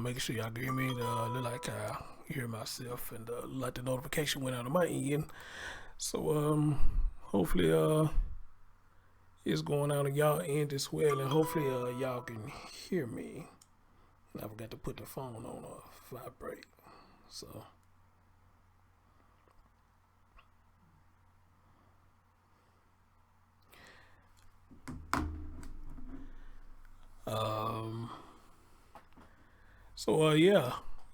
Making sure y'all can hear me. Look like I hear myself, and like the notification went out on my end. So hopefully it's going out on y'all end as well, and hopefully y'all can hear me. I forgot to put the phone on vibrate, so. Yeah,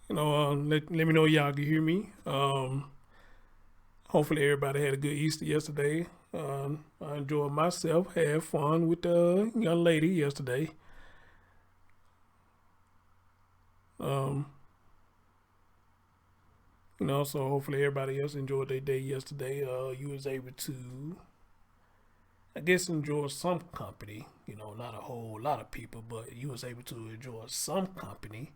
let me know y'all can hear me. Hopefully everybody had a good Easter yesterday. I enjoyed myself, had fun with the young lady yesterday. So hopefully everybody else enjoyed their day yesterday. You was able to, I guess, enjoy some company. Not a whole lot of people, but you was able to enjoy some company.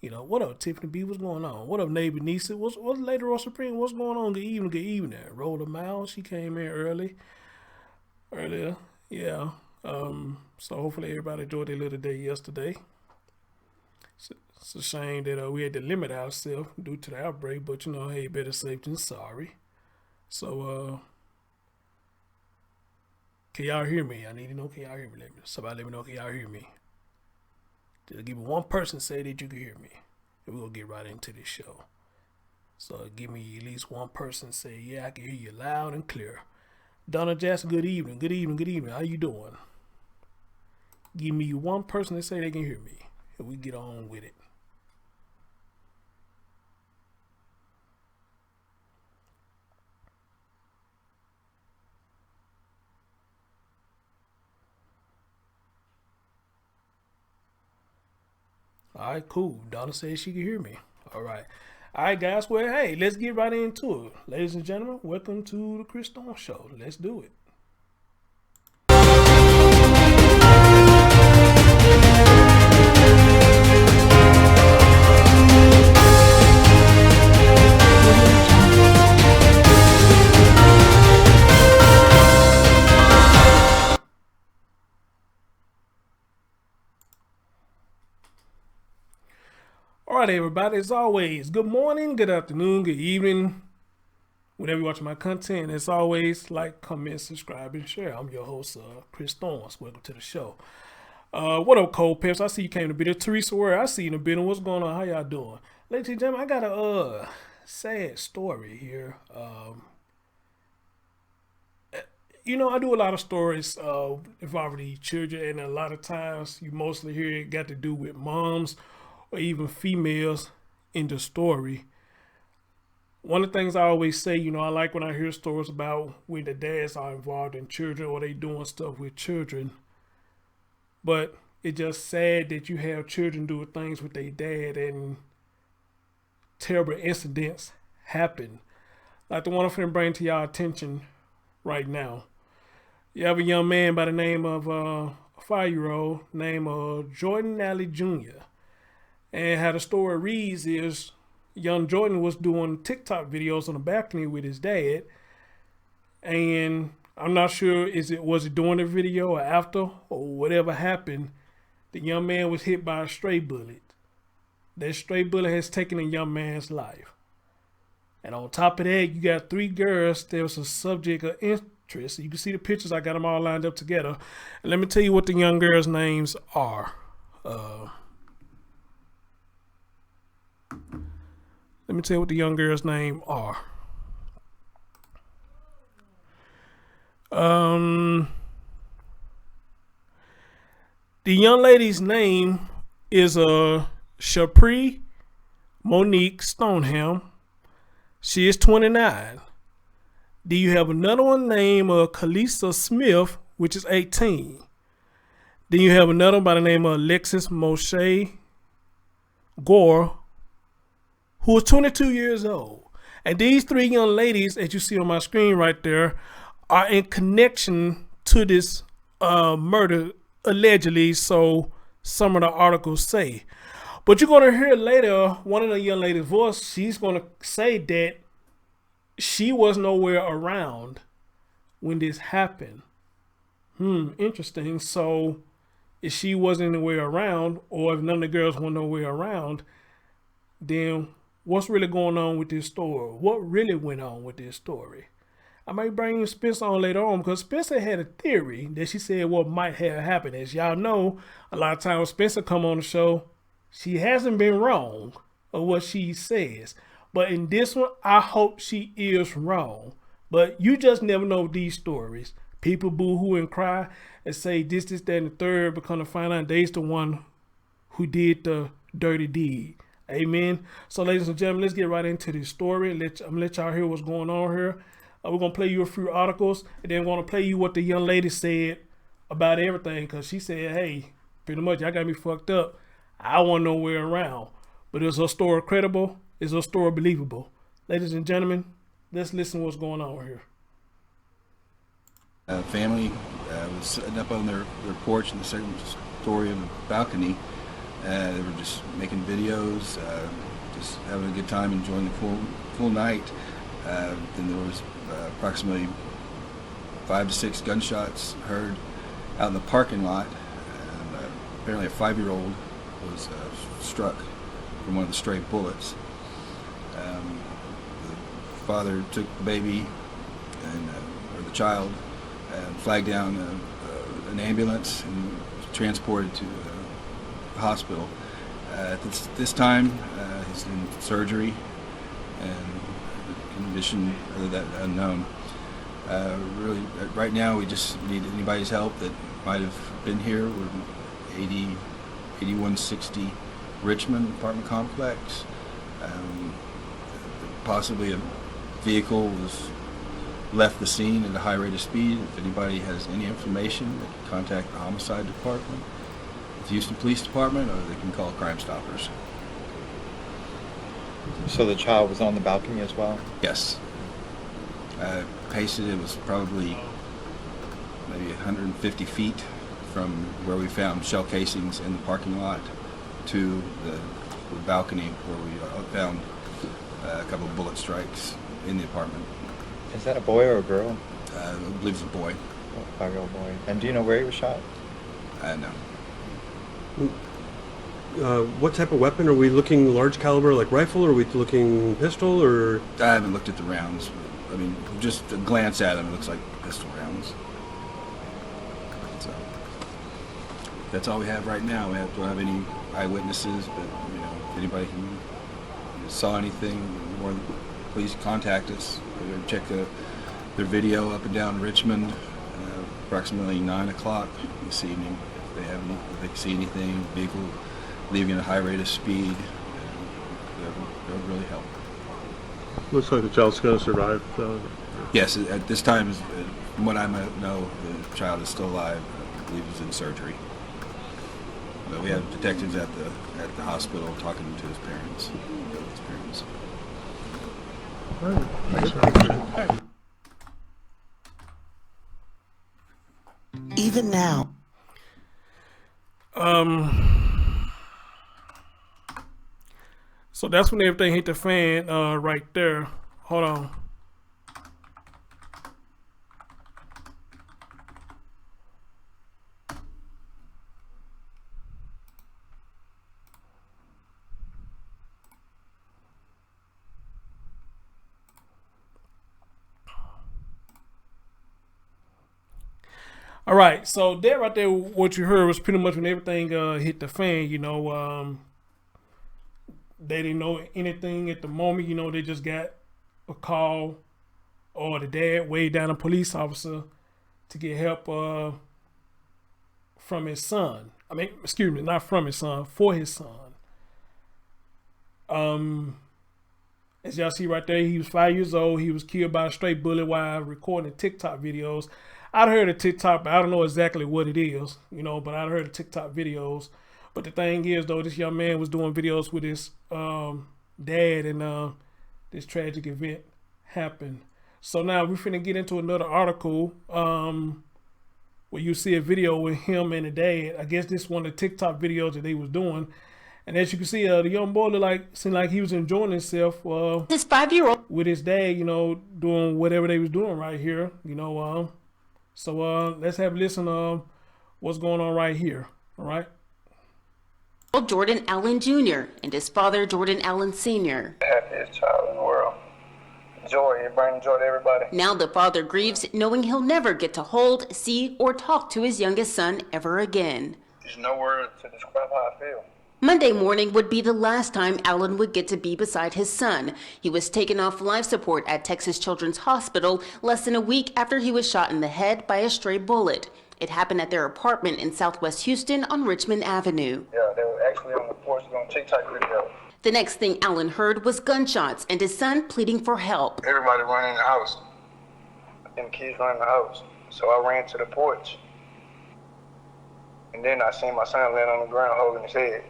What up, Tiffany B? What's going on? What up, neighbor Nisa? What's later on Supreme? What's going on? Good evening, good evening. Rhoda Miles, she came in earlier. Yeah. So hopefully everybody enjoyed their little day yesterday. It's a shame that we had to limit ourselves due to the outbreak, but hey, better safe than sorry. So can y'all hear me? I need to know, can y'all hear me? Somebody let me know, can y'all hear me? Just give me one person say that you can hear me, and we're gonna get right into this show. So give me at least one person say, yeah, I can hear you loud and clear. Donna Jackson, good evening, good evening, good evening. How you doing? Give me one person that say they can hear me, and we get on with it. All right, cool. Donna says she can hear me. All right. All right, guys. Well, hey, let's get right into it. Ladies and gentlemen, welcome to the Chris Stone Show. Let's do it. All right, everybody. As always, good morning, good afternoon, good evening. Whenever you're watching my content, as always, like, comment, subscribe, and share. I'm your host, Chris Thorns. Welcome to the show. What up, Cold Peps? I see you came to bit of Teresa Ware. I see you in the bit. What's going on? How y'all doing? Ladies and gentlemen, I got a sad story here. I do a lot of stories involving children, and a lot of times you mostly hear it got to do with moms or even females in the story. One of the things I always say, I like when I hear stories about when the dads are involved in children or they doing stuff with children. But it's just sad that you have children doing things with their dad and terrible incidents happen. Like the one I'm finna bring to y'all attention right now. You have a young man by the name of a 5-year-old named Jordan Alley Jr. And how the story reads is young Jordan was doing TikTok videos on the balcony with his dad. And I'm not sure was it during the video or after or whatever happened. The young man was hit by a stray bullet. That stray bullet has taken a young man's life. And on top of that, you got 3 girls that was a subject of interest. You can see the pictures. I got them all lined up together. And let me tell you what the young girls' names are. Let me tell you what the young girl's name are. The young lady's name is Shapri Monique Stoneham. She is 29. Do you have another one named Kalisa Smith, which is 18? Then you have another by the name of Alexis Moshe Gore, who is 22 years old. And these 3 young ladies, as you see on my screen right there, are in connection to this murder, allegedly, so some of the articles say. But you're going to hear later, one of the young ladies' voice, she's going to say that she was nowhere around when this happened. Interesting. So if she wasn't anywhere around, or if none of the girls were nowhere around, then what's really going on with this story? What really went on with this story? I might bring Spencer on later on because Spencer had a theory that she said what might have happened. As y'all know, a lot of times when Spencer come on the show, she hasn't been wrong of what she says. But in this one, I hope she is wrong. But you just never know these stories. People boo-hoo and cry and say this, that, and the third, but come to find out they's the one who did the dirty deed. Amen. So, ladies and gentlemen, let's get right into this story. I'm gonna let y'all hear what's going on here. We're gonna play you a few articles, and then we're gonna play you what the young lady said about everything. Cause she said, "Hey, pretty much, y'all got me fucked up. I want nowhere around." But is her story credible? Is her story believable? Ladies and gentlemen, let's listen to what's going on here. Family was sitting up on their porch in the second story of the balcony. They were just making videos, just having a good time, enjoying the cool night. Then there was approximately 5 to 6 gunshots heard out in the parking lot. And, apparently a 5-year-old was struck from one of the stray bullets. The father took the baby and or the child and flagged down an ambulance and was transported to the hospital. At this time, he's in surgery and condition other than unknown. Really, right now we just need anybody's help that might have been here. We're 8160 Richmond apartment complex. Possibly a vehicle was left the scene at a high rate of speed. If anybody has any information, they can contact the homicide department, the Houston Police Department, or they can call Crime Stoppers. So the child was on the balcony as well? Yes. Pasted, it was probably maybe 150 feet from where we found shell casings in the parking lot to the balcony where we found a couple of bullet strikes in the apartment. Is that a boy or a girl? I believe it's a boy. 5-year-old boy. And do you know where he was shot? No. What type of weapon? Are we looking large caliber like rifle, or are we looking pistol, or? I haven't looked at the rounds. I mean, just a glance at them, it looks like pistol rounds. So that's all we have right now. We don't have any eyewitnesses, but if anybody saw anything, please contact us. We're going to check their video up and down Richmond, approximately 9 o'clock this evening. If they see anything, vehicle leaving at a high rate of speed, that would really help. Looks like the child's going to survive, though. Yes, at this time, from what I know, the child is still alive. I believe he's in surgery. But we have detectives at the hospital talking to his parents. All right. Even now. So that's when everything hit the fan right there. Hold on. All right, so that right there, what you heard was pretty much when everything hit the fan. They didn't know anything at the moment. They just got a call, or the dad waved down a police officer to get help from his son. I mean, excuse me, not from his son, for his son. As y'all see right there, he was 5 years old. He was killed by a stray bullet while recording TikTok videos. I'd heard of TikTok, but I don't know exactly what it is, but I'd heard of TikTok videos. But the thing is, though, this young man was doing videos with his dad, and this tragic event happened. So now we're finna get into another article where you see a video with him and the dad. I guess this is one of the TikTok videos that they was doing. And as you can see, the young boy seemed like he was enjoying himself. This 5-year-old with his dad, doing whatever they was doing right here, So let's have a listen what's going on right here. All right. Jordan Allen Jr. and his father, Jordan Allen Sr. Happiest child in the world. Joy, it brings joy to everybody. Now the father grieves, knowing he'll never get to hold, see, or talk to his youngest son ever again. There's no word to describe how I feel. Monday morning would be the last time Allen would get to be beside his son. He was taken off life support at Texas Children's Hospital less than a week after he was shot in the head by a stray bullet. It happened at their apartment in Southwest Houston on Richmond Avenue. Yeah, they were actually on the porch doing TikTok video. The next thing Allen heard was gunshots and his son pleading for help. Everybody running in the house. And the kids running in the house. So I ran to the porch. And then I seen my son laying on the ground holding his head,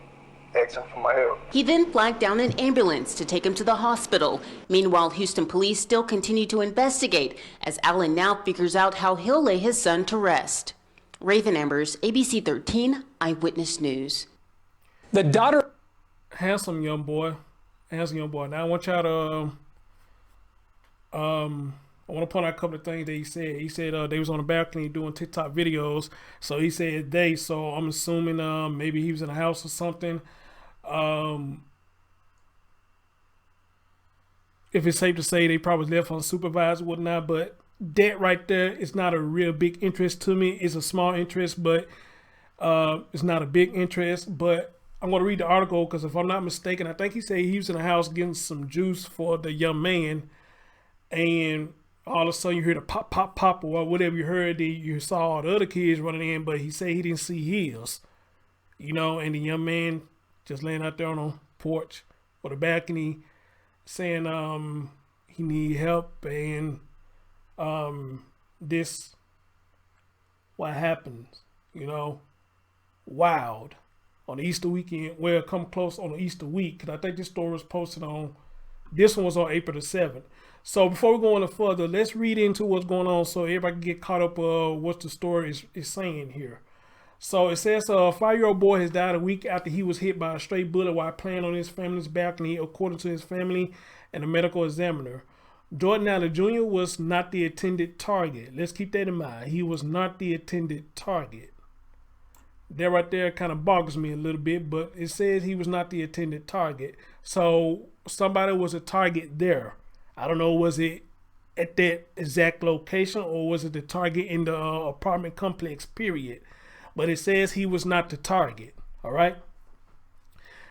asking for my help. He then flagged down an ambulance to take him to the hospital. Meanwhile, Houston police still continue to investigate as Allen now figures out how he'll lay his son to rest. Raven Ambers, ABC 13 Eyewitness News. The daughter. Handsome young boy. Now I want y'all to I want to point out a couple of things that he said. He said they was on the balcony doing TikTok videos. So he said they. So I'm assuming maybe he was in a house or something. If it's safe to say they probably left unsupervised or whatnot, but that right there is not a real big interest to me. It's a small interest, but it's not a big interest. But I'm going to read the article because if I'm not mistaken, I think he said he was in the house getting some juice for the young man. And all of a sudden you hear the pop, pop, pop, or whatever you heard. You saw all the other kids running in, but he said he didn't see his. You know, and the young man just laying out there on the porch or the balcony saying he need help and this what happens, you know, wild on the Easter weekend. Well, come close on the Easter week, because I think this story was posted on, this one was on April the 7th. So before we go any further, let's read into what's going on so everybody can get caught up what the story is saying here. So it says a 5-year-old boy has died a week after he was hit by a stray bullet while playing on his family's balcony, according to his family and a medical examiner. Jordan Allen Jr. was not the intended target. Let's keep that in mind. He was not the intended target. That right there kind of boggles me a little bit, but it says he was not the intended target. So somebody was a target there. I don't know, was it at that exact location or was it the target in the apartment complex, period? But it says he was not the target, all right?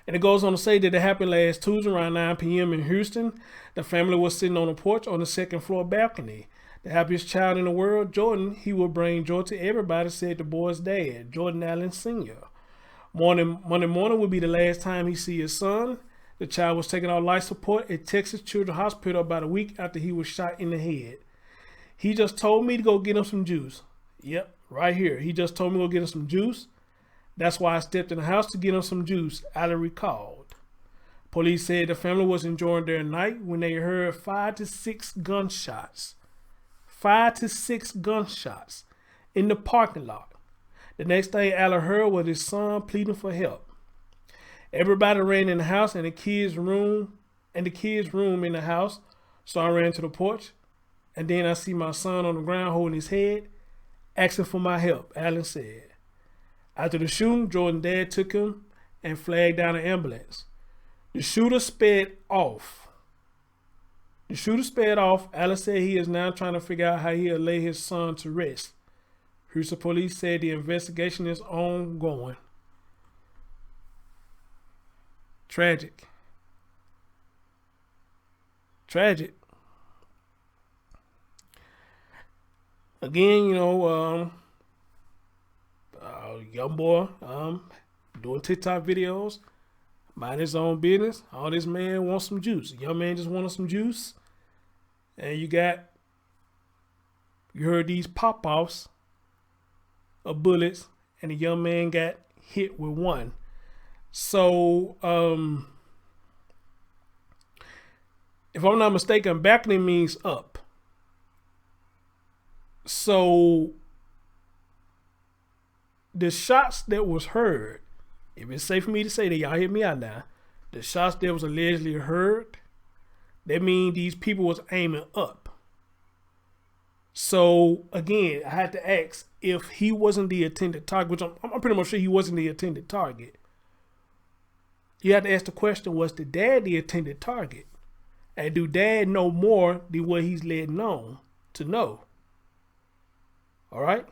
And it goes on to say that it happened last Tuesday around 9 p.m. in Houston. The family was sitting on a porch on the second floor balcony. The happiest child in the world, Jordan, he will bring joy to everybody, said the boy's dad, Jordan Allen Sr. Monday morning will be the last time he see his son. The child was taken off life support at Texas Children's Hospital about a week after he was shot in the head. He just told me to go get him some juice. Yep, right here. He just told me to go get him some juice. That's why I stepped in the house to get him some juice, Allen recalled. Police said the family was enjoying their night when they heard 5 to 6 gunshots. 5 to 6 gunshots in the parking lot. The next thing Allen heard was his son pleading for help. Everybody ran in the house and the kids' room in the house. So I ran to the porch, and then I see my son on the ground holding his head, asking for my help, Allen said. After the shooting, Jordan's dad took him and flagged down an ambulance. The shooter sped off. Allen said he is now trying to figure out how he'll lay his son to rest. Houston police said the investigation is ongoing. Tragic. Again, you know, young boy doing TikTok videos, mind his own business. All this man wants some juice. The young man just wanted some juice. And you heard these pop-offs of bullets, and the young man got hit with one. So, if I'm not mistaken, balcony means up. So, the shots that was heard, if it's safe for me to say that, y'all hear me out now, the shots that was allegedly heard, that means these people was aiming up. So again, I had to ask if he wasn't the intended target, which I'm pretty much sure he wasn't the intended target. You had to ask the question, was the dad the intended target? And do dad know more than what he's letting on to know? All right.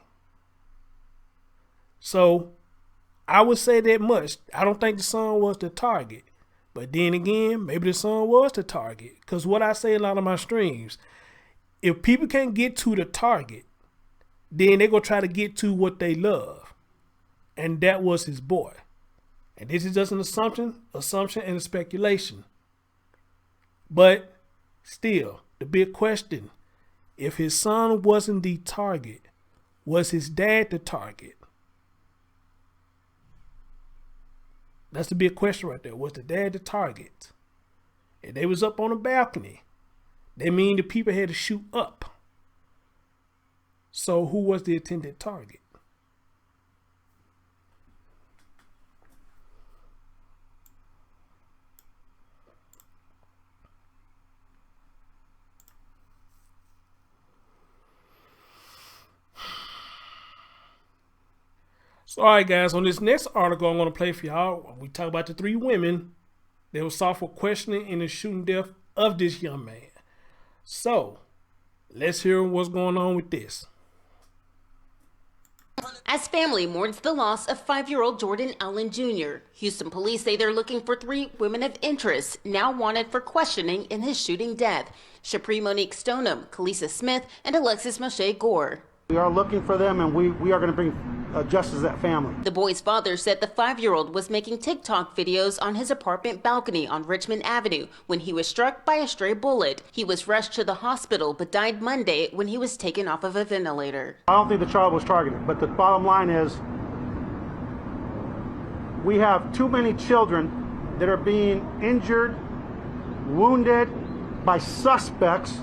So I would say that much. I don't think the son was the target. But then again, maybe the son was the target. Because what I say in a lot of my streams, if people can't get to the target, then they're going to try to get to what they love. And that was his boy. And this is just an assumption and a speculation. But still, the big question, if his son wasn't the target, was his dad the target? That's the big question right there. Was the dad the target? If they was up on the balcony, that mean the people had to shoot up. So who was the intended target? So, all right, guys, on this next article I'm going to play for y'all, we talk about the 3 women that were sought for questioning in the shooting death of this young man. So, let's hear what's going on with this. As family mourns the loss of 5-year-old Jordan Allen Jr., Houston police say they're looking for 3 women of interest now wanted for questioning in his shooting death: Shapri Monique Stoneham, Kalisa Smith, and Alexis Moshe Gore. We are looking for them, and we are going to bring justice to that family. The boy's father said the 5-year-old was making TikTok videos on his apartment balcony on Richmond Avenue when he was struck by a stray bullet. He was rushed to the hospital but died Monday when he was taken off of a ventilator. I don't think the child was targeted, but the bottom line is we have too many children that are being injured, wounded by suspects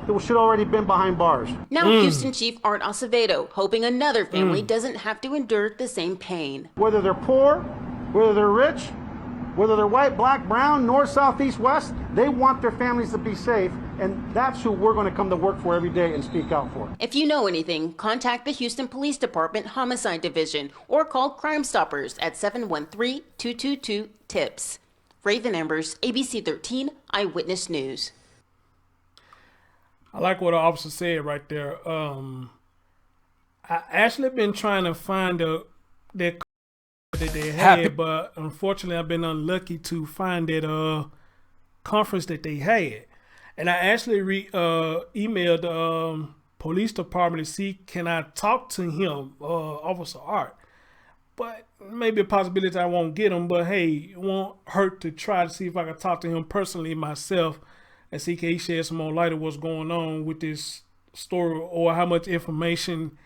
that should already been behind bars. Now Houston Chief Art Acevedo hoping another family doesn't have to endure the same pain. Whether they're poor, whether they're rich, whether they're white, black, brown, north, south, east, west, they want their families to be safe, and that's who we're going to come to work for every day and speak out for. If you know anything, contact the Houston Police Department Homicide Division or call Crime Stoppers at 713-222-TIPS. Raven Embers, ABC 13 Eyewitness News. I like what the officer said right there. I actually been trying to find that that they had, but unfortunately I've been unlucky to find that conference that they had. And I actually emailed the police department to see can I talk to him, Officer Art. But maybe a possibility I won't get him, but hey, it won't hurt to try to see if I can talk to him personally myself and see can he shed some more light of what's going on with this story or how much information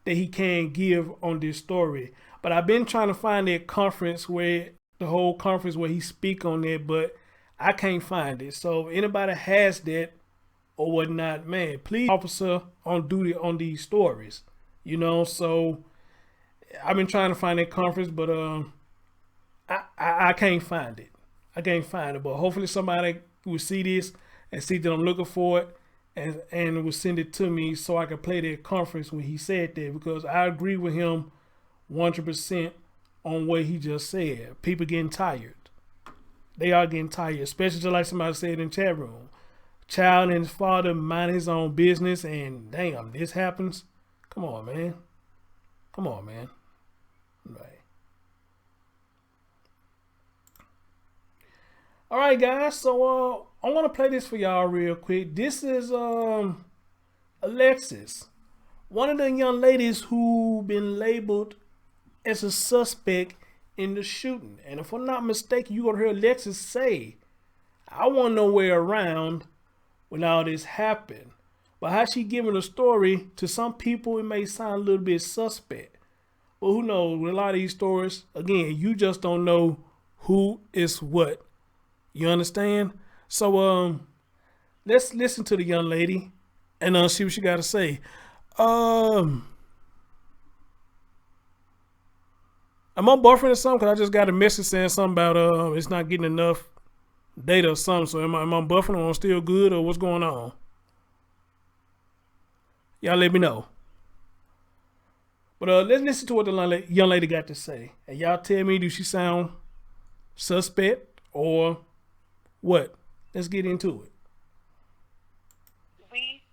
that he can give on this story. But I've been trying to find that conference where the whole conference where he speak on that, but I can't find it. So if anybody has that or whatnot, man, please, officer on duty on these stories, you know. So I've been trying to find that conference, but I can't find it. I can't find it. But hopefully somebody will see this and see that I'm looking for it and will send it to me so I can play that conference when he said that, because I agree with him 100% on what he just said. People getting tired. They are getting tired, especially just like somebody said in the chat room. Child and his father mind his own business, and damn, this happens. Come on, man. Come on, man. Right. All right, guys. So I want to play this for y'all real quick. This is Alexis, one of the young ladies who been labeled as a suspect in the shooting. And if I'm not mistaken, you're gonna hear Alexis say, "I wasn't nowhere around when all this happened." But how she giving a story, to some people it may sound a little bit suspect. But who knows? With a lot of these stories, again, you just don't know who is what. You understand? So let's listen to the young lady and see what she got to say. Am I buffering or something? Cause I just got a message saying something about it's not getting enough data or something. So am I buffering or still good, or what's going on? Y'all let me know. But let's listen to what the young lady got to say. And y'all tell me, do she sound suspect or what? Let's get into it. We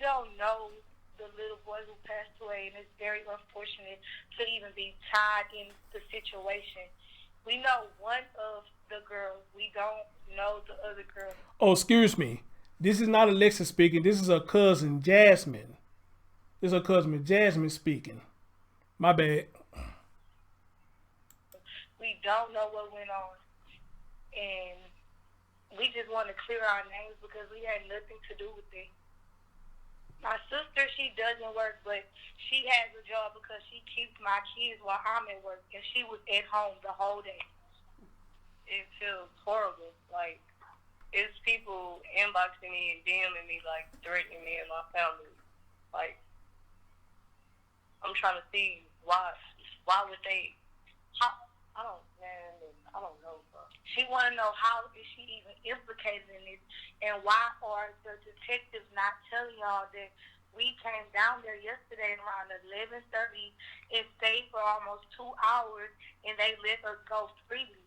don't know the little boy who passed away, and it's very unfortunate to even be tied in the situation. We know one of the girls. We don't know the other girl. Oh, excuse me. This is not Alexa speaking. This is her cousin Jasmine. This is her cousin Jasmine speaking. My bad. We don't know what went on, and we just want to clear our names because we had nothing to do with it. My sister, she doesn't work, but she has a job because she keeps my kids while I'm at work, and she was at home the whole day. It feels horrible. Like, it's people inboxing me and DMing me, like, threatening me and my family. Like, I'm trying to see why would they, I don't know, bro. She want to know how is she even implicated in this, and why are the detectives not telling y'all that we came down there yesterday around 11:30 and stayed for almost 2 hours, and they let us go freely.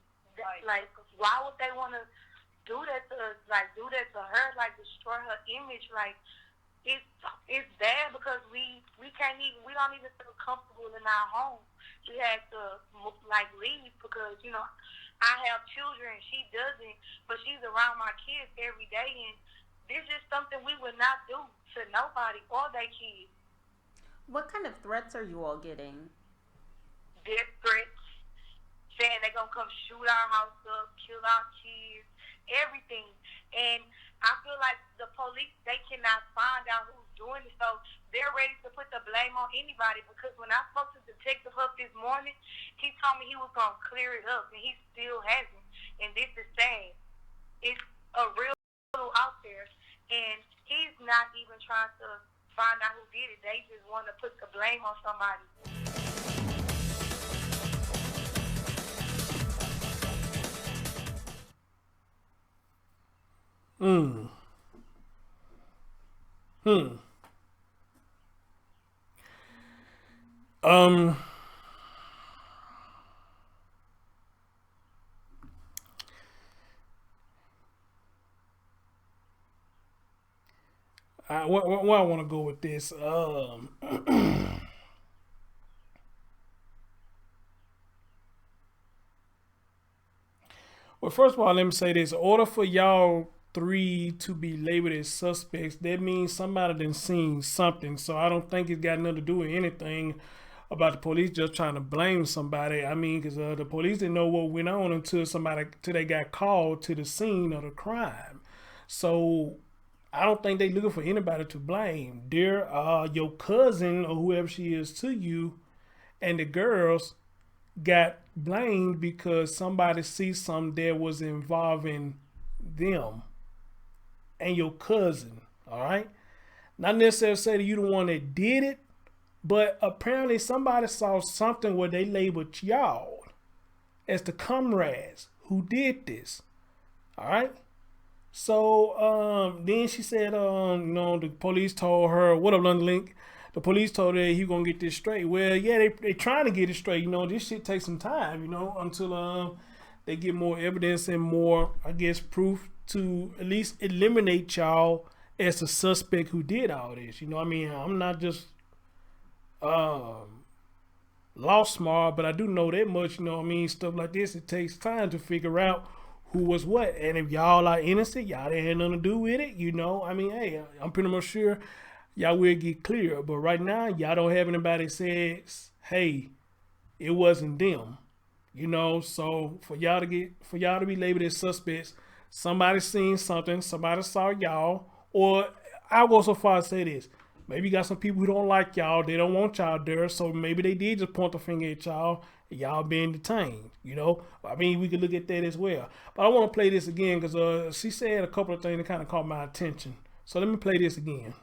Like, why would they want to do that to us? Like, do that to her? Like, destroy her image? Like, it's bad because we don't even feel comfortable in our home. We had to leave because I have children, she doesn't, but she's around my kids every day, and this is something we would not do to nobody or their kids. What kind of threats are you all getting? Death threats, saying they're gonna come shoot our house up, kill our kids, everything. And I feel like the police, they cannot find out who's doing it, so they're ready to put the blame on anybody. Because when I spoke to Detective Huff this morning, he told me he was gonna clear it up, and he still hasn't. And this is sad. It's a real out there, and he's not even trying to find out who did it. They just want to put the blame on somebody. Um, where I want to go with this. Well, first of all, let me say this. In order for y'all three to be labeled as suspects, that means somebody done seen something. So I don't think it's got nothing to do with anything about the police just trying to blame somebody. I mean, because the police didn't know what went on until they got called to the scene of the crime. So I don't think they looking for anybody to blame. Your cousin or whoever she is to you and the girls got blamed because somebody sees something that was involving them and your cousin. All right, not necessarily say that you the one that did it, but apparently somebody saw something where they labeled y'all as the comrades who did this. All right. So then she said, the police told her, what up, London Link? The police told her he gonna get this straight. Well, yeah, they trying to get it straight. This shit takes some time, until they get more evidence and more, I guess, proof to at least eliminate y'all as a suspect who did all this. I'm not just law smart, but I do know that much. Stuff like this, it takes time to figure out who was what. And if y'all are innocent, y'all didn't have nothing to do with it. Hey, I'm pretty much sure y'all will get clear. But right now, y'all don't have anybody says, hey, it wasn't them. So for y'all to be labeled as suspects, somebody seen something, somebody saw y'all, or I'll go so far as say this. Maybe you got some people who don't like y'all, they don't want y'all there, so maybe they did just point the finger at y'all and y'all being detained, we could look at that as well. But I want to play this again because she said a couple of things that kind of caught my attention. So let me play this again.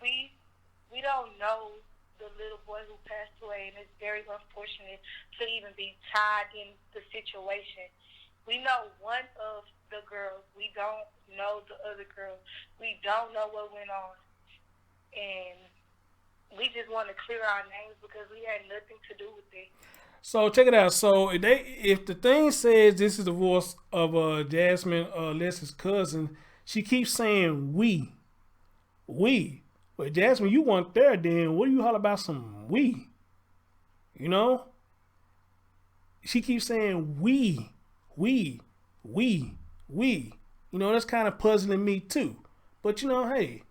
We don't know the little boy who passed away, and it's very unfortunate to even be tied in the situation. We know one of the girls. We don't know the other girl. We don't know what went on. and we just want to clear our names because we had nothing to do with it. So check it out. So if the thing says this is the voice of Jasmine, Leslie's cousin, she keeps saying we. But Jasmine, you weren't there then. What do you holler about some we? You know? She keeps saying we. You know, that's kind of puzzling me too. But you know, hey,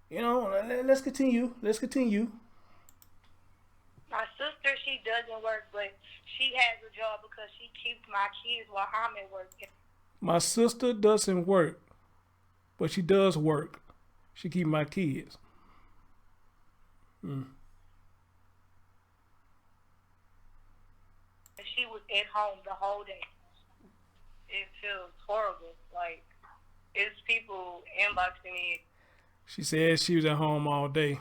you know, let's continue. My sister, she doesn't work, but she has a job because she keeps my kids while I'm at work. My sister doesn't work, but she does work. She keep my kids. She was at home the whole day. It feels horrible. Like, it's people inboxing me. She said she was at home all day.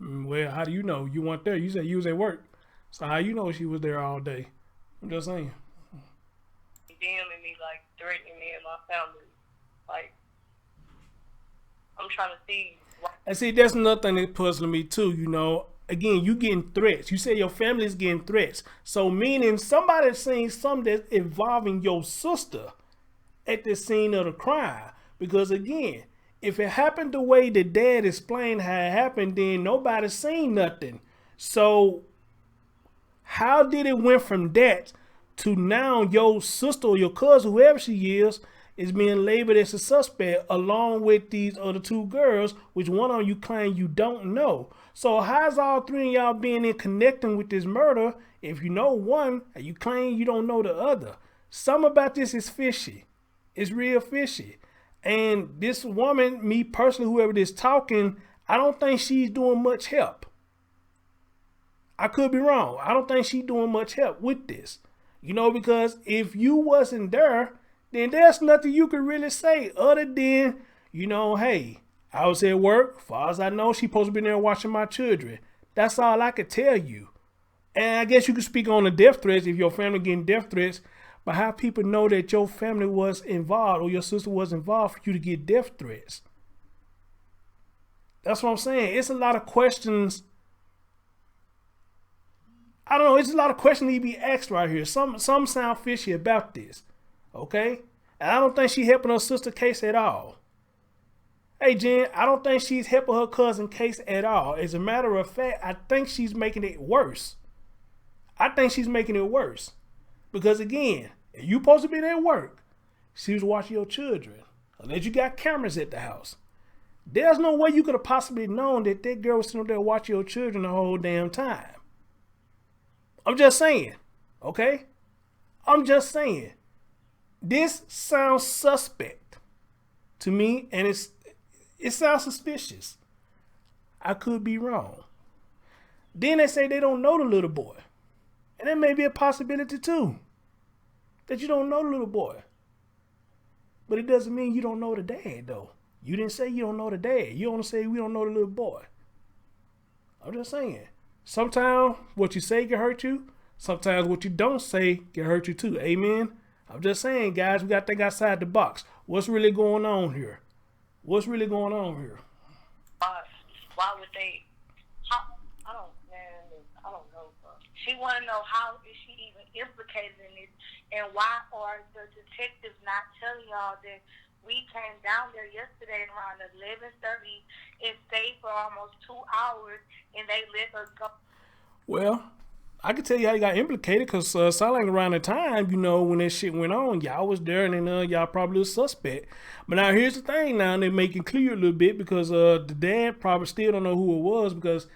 Well, how do you know? You weren't there. You said you was at work. So how you know she was there all day? I'm just saying. DMing me, like, threatening me and my family. Like, I'm trying to see. And see, that's another thing that's puzzling me too, you know. Again, you getting threats. You say your family's getting threats. So meaning somebody's saying something that's involving your sister at the scene of the crime. Because again, if it happened the way the dad explained how it happened, then nobody's seen nothing. So how did it went from that to now your sister or your cousin, whoever she is being labeled as a suspect along with these other two girls, which one of you claim you don't know. So how's all three of y'all being in connecting with this murder if you know one and you claim you don't know the other? Something about this is fishy. It's real fishy. And this woman, me personally, whoever is talking, I don't think she's doing much help. I could be wrong. I don't think she's doing much help with this. You know, because if you wasn't there, then there's nothing you could really say other than, you know, hey, I was at work. Far as I know, she supposed to be there watching my children. That's all I could tell you. And I guess you could speak on the death threats if your family getting death threats, but how people know that your family was involved or your sister was involved for you to get death threats. That's what I'm saying. It's a lot of questions. I don't know. It's a lot of questions need to be asked right here. Some sound fishy about this. Okay? And I don't think she's helping her sister case at all. Hey, Jen, I don't think she's helping her cousin case at all. As a matter of fact, I think she's making it worse. Because again, if you supposed to be there at work, she was watching your children. Unless you got cameras at the house. There's no way you could have possibly known that that girl was sitting there watching your children the whole damn time. I'm just saying. Okay? I'm just saying. This sounds suspect to me, and it sounds suspicious. I could be wrong. Then they say they don't know the little boy. And that may be a possibility too. That you don't know the little boy. But it doesn't mean you don't know the dad though. You didn't say you don't know the dad. You only say we don't know the little boy. I'm just saying. Sometimes what you say can hurt you. Sometimes what you don't say can hurt you too. Amen? I'm just saying, guys, we got to think outside the box. What's really going on here? Why would they? I don't know. Bro. She want to know how is she even implicated in this, and why are the detectives not telling y'all that we came down there yesterday around 11:30 and stayed for almost 2 hours, and they let us go. Well, I can tell you how you got implicated because sound like around the time, you know, when that shit went on, y'all was there and then y'all probably was suspect. But now here's the thing now, they make it clear a little bit because the dad probably still don't know who it was because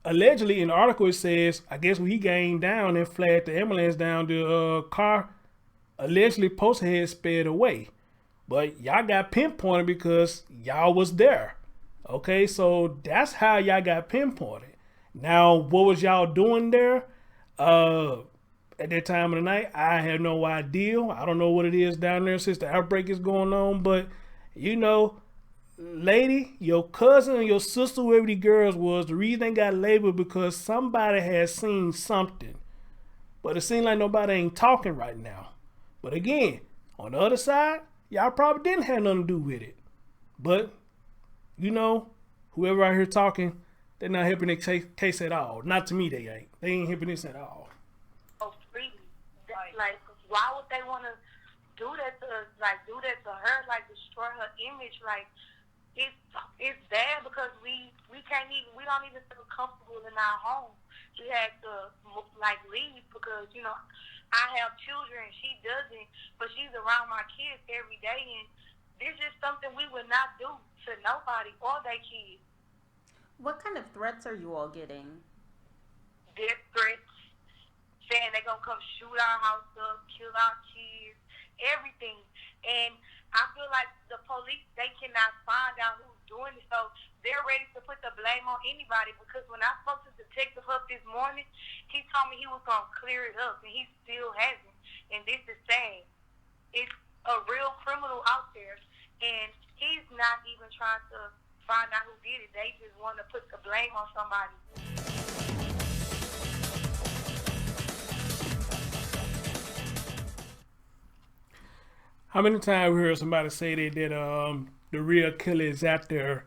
allegedly in the article it says, I guess when he came down and flagged the ambulance down, the car allegedly supposed to have sped away. But y'all got pinpointed because y'all was there. Okay, so that's how y'all got pinpointed. Now, what was y'all doing there at that time of the night? I have no idea. I don't know what it is down there since the outbreak is going on. But, you know, lady, your cousin or your sister, whoever the girls was, the reason they got labeled because somebody has seen something. But it seems like nobody ain't talking right now. But again, on the other side, y'all probably didn't have nothing to do with it. But, you know, Whoever out here talking, they're not helping the case at all. Not to me, they ain't. They ain't helping this at all. Oh, freely. Like, why would they want to do that to us? Like, do that to her? Like, destroy her image? Like, it's bad because we don't even feel comfortable in our home. We had to like leave because I have children, she doesn't, but she's around my kids every day, and this is something we would not do to nobody or their kids. What kind of threats are you all getting? Death threats, saying they're gonna come shoot our house up, kill our kids, everything, and I feel like the police, they cannot find out who's doing it, so they're ready to put the blame on anybody, because when I spoke to Detective Huff this morning, he told me he was going to clear it up, and he still hasn't, and this is sad. It's a real criminal out there, and he's not even trying to find out who did it. They just want to put the blame on somebody. How many times we heard somebody say that the real killer is out there,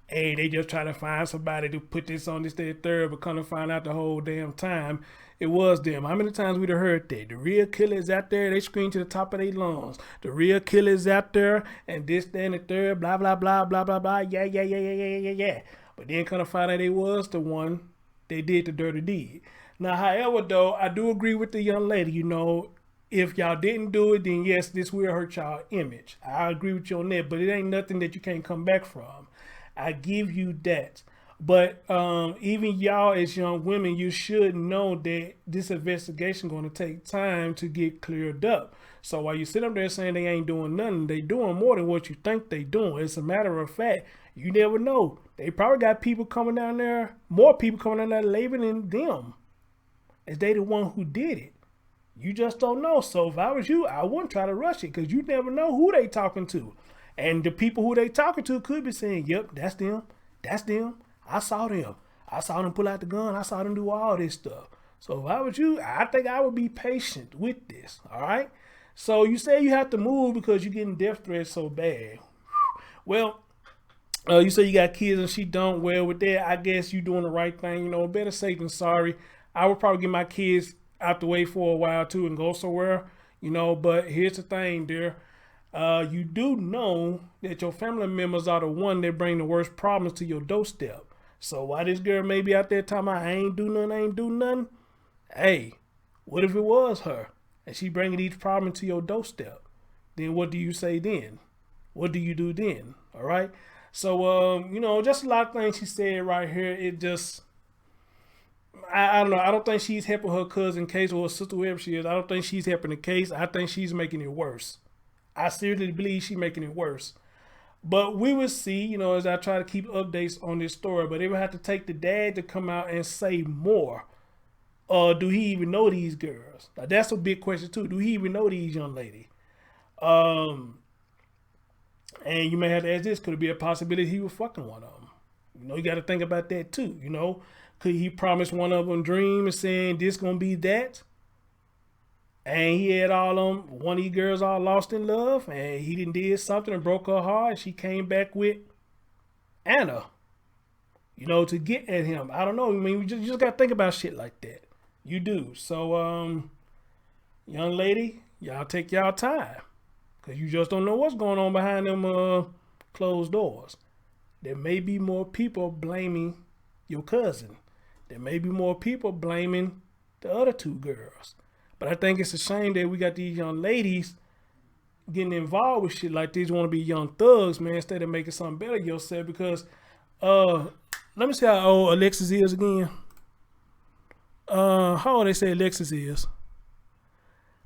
and they just try to find somebody to put this on this, that, third, but come to find out the whole damn time it was them. How many times we'd have heard that? The real killer is out there, they scream to the top of their lungs. The real killer is out there, and this, that, and the third, blah, blah, blah, blah, blah, blah, yeah. But then come to find out they was the one they did the dirty deed. Now, however, though, I do agree with the young lady, if y'all didn't do it, then yes, this will hurt y'all image. I agree with you on that, but it ain't nothing that you can't come back from. I give you that. But even y'all as young women, you should know that this investigation going to take time to get cleared up. So while you sit up there saying they ain't doing nothing, they doing more than what you think they doing. As a matter of fact, you never know. They probably got people coming down there, more people coming down there labeling them as they the one who did it. You just don't know. So if I was you, I wouldn't try to rush it, because you never know who they talking to. And the people who they talking to could be saying, yep, that's them. That's them. I saw them. I saw them pull out the gun. I saw them do all this stuff. So if I was you, I think I would be patient with this. All right. So you say you have to move because you're getting death threats so bad. Well, you say you got kids and she don't. Well, with that, I guess you doing the right thing. Better safe than sorry. I would probably get my kids out the way for a while too and go somewhere, but here's the thing, dear. You do know that your family members are the one that bring the worst problems to your doorstep. So while this girl may be out there talking about I ain't do nothing, hey, what if it was her and she bringing these problems to your doorstep? Then what do you say then? What do you do then? All right. So, just a lot of things she said right here. It just, I don't know. I don't think she's helping her cousin case or her sister, whoever she is. I don't think she's helping the case. I think she's making it worse. I seriously believe she's making it worse. But we will see, as I try to keep updates on this story. But they will have to take the dad to come out and say more. Do he even know these girls? Now, that's a big question too. Do he even know these young ladies? And you may have to ask this: could it be a possibility he was fucking one of them? You got to think about that too. Could he promise one of them dream and saying this gonna be that? And he had all them, one of these girls all lost in love, and he did something and broke her heart, and she came back with Anna, to get at him. I don't know. I mean, you just got to think about shit like that. You do. So, young lady, y'all take y'all time, because you just don't know what's going on behind them closed doors. There may be more people blaming your cousin. There may be more people blaming the other two girls. But I think it's a shame that we got these young ladies getting involved with shit like this. Want to be young thugs, man, instead of making something better yourself. Because, let me see how old Alexis is again. How old they say Alexis is?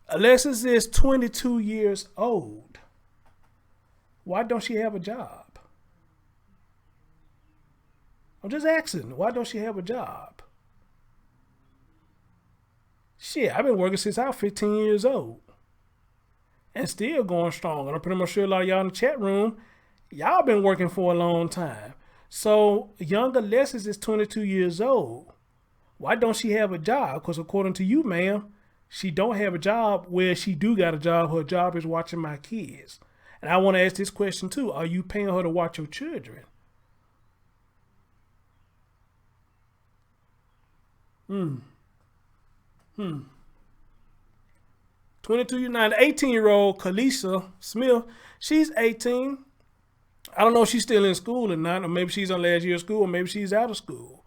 Alexis is 22 years old. Why don't she have a job? I'm just asking. Why don't she have a job? Shit, I've been working since I was 15 years old. And still going strong. And I'm pretty much sure a lot of y'all in the chat room, y'all been working for a long time. So, young Alexis is 22 years old. Why don't she have a job? Because according to you, ma'am, she don't have a job. Where she do got a job, her job is watching my kids. And I want to ask this question too. Are you paying her to watch your children? Hmm. 22 now the 18-year-old Kalisa Smith, she's 18. I don't know if she's still in school or not, or maybe she's on last year of school, or maybe she's out of school.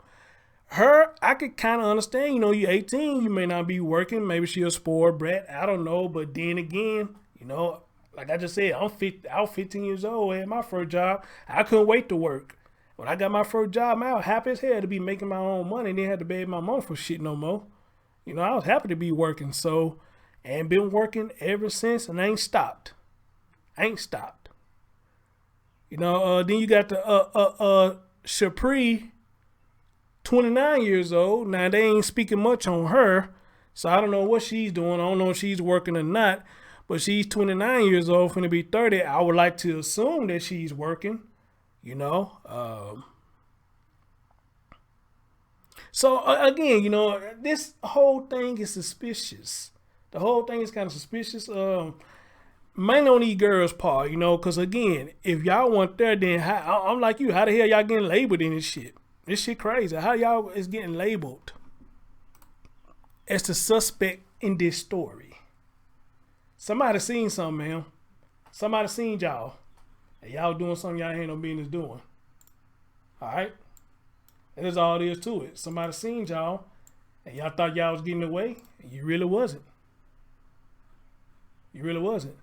Her, I could kind of understand, you know, you're 18, you may not be working, maybe she's a spoiled brat, I don't know, but then again, you know, like I just said, I was 15 years old, I had my first job, I couldn't wait to work. When I got my first job, I was happy as hell to be making my own money and didn't have to beg my mom for shit no more. You know, I was happy to be working, so, and been working ever since, and I ain't stopped. You know, then you got the Shapri, 29 years old. Now they ain't speaking much on her, so I don't know what she's doing. I don't know if she's working or not, but she's 29 years old, finna be 30. I would like to assume that she's working, you know. So again, you know, this whole thing is suspicious. The whole thing is kind of suspicious. Mainly on these girls' part, you know, because again, if y'all want there, then I'm like you. How the hell y'all getting labeled in this shit? This shit crazy. How y'all is getting labeled as the suspect in this story? Somebody seen something, man. Somebody seen y'all. And y'all doing something y'all ain't no business doing. Alright? That is all there is to it. Somebody seen y'all and y'all thought y'all was getting away. And you really wasn't. You really wasn't.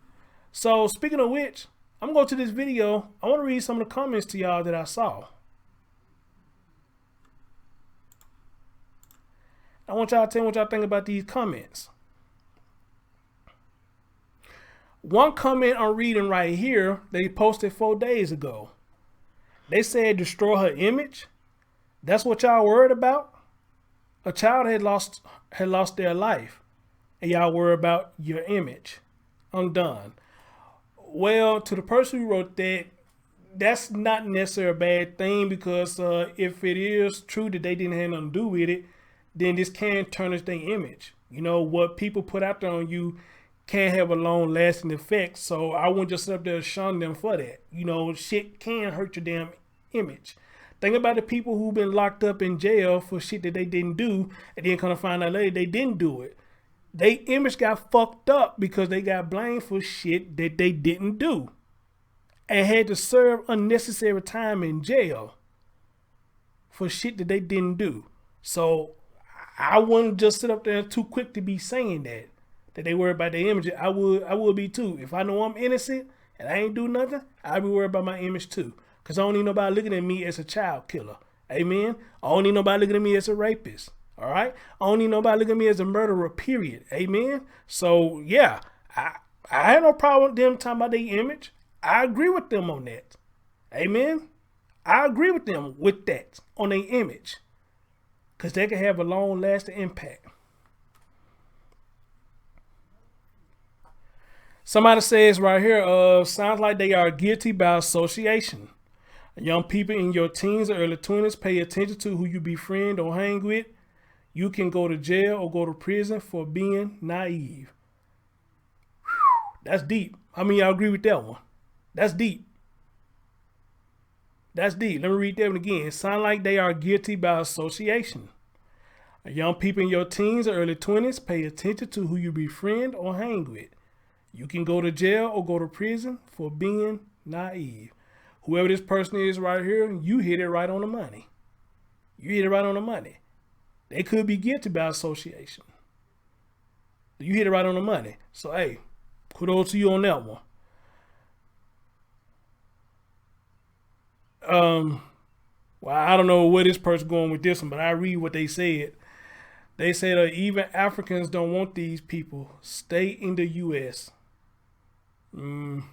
So speaking of which, I'm going to go to this video. I want to read some of the comments to y'all that I saw. I want y'all to tell me what y'all think about these comments. One comment I'm reading right here, they posted 4 days ago. They said destroy her image. That's what y'all worried about? A child had lost their life, and y'all worried about your image. I'm done. Well, to the person who wrote that, that's not necessarily a bad thing, because if it is true that they didn't have nothing to do with it, then this can tarnish their image. You know, what people put out there on you can have a long lasting effect. So I wouldn't just sit up there and shun them for that. You know, shit can hurt your damn image. Think about the people who've been locked up in jail for shit that they didn't do, and then come to find out later they didn't do it. Their image got fucked up because they got blamed for shit that they didn't do and had to serve unnecessary time in jail for shit that they didn't do. So I wouldn't just sit up there too quick to be saying that they worry about their image. I would be too. If I know I'm innocent and I ain't do nothing, I'd be worried about my image too. Because I don't need nobody looking at me as a child killer. Amen. I don't need nobody looking at me as a rapist. All right. I don't need nobody looking at me as a murderer, period. Amen. So yeah, I had no problem with them talking about their image. I agree with them on that. Amen. I agree with them with that on their image. Because they can have a long lasting impact. Somebody says right here, sounds like they are guilty by association. Young people in your teens or early 20s, pay attention to who you befriend or hang with. You can go to jail or go to prison for being naive. Whew, that's deep. I mean, I agree with that one. That's deep. That's deep. Let me read that one again. It sounds like they are guilty by association. Young people in your teens or early 20s, pay attention to who you befriend or hang with. You can go to jail or go to prison for being naive. Whoever this person is right here, you hit it right on the money. You hit it right on the money. They could be guilty by association. You hit it right on the money. So, hey, kudos to you on that one. Well, I don't know where this person going with this one, but I read what they said. They said even Africans don't want these people. Stay in the U.S. I'm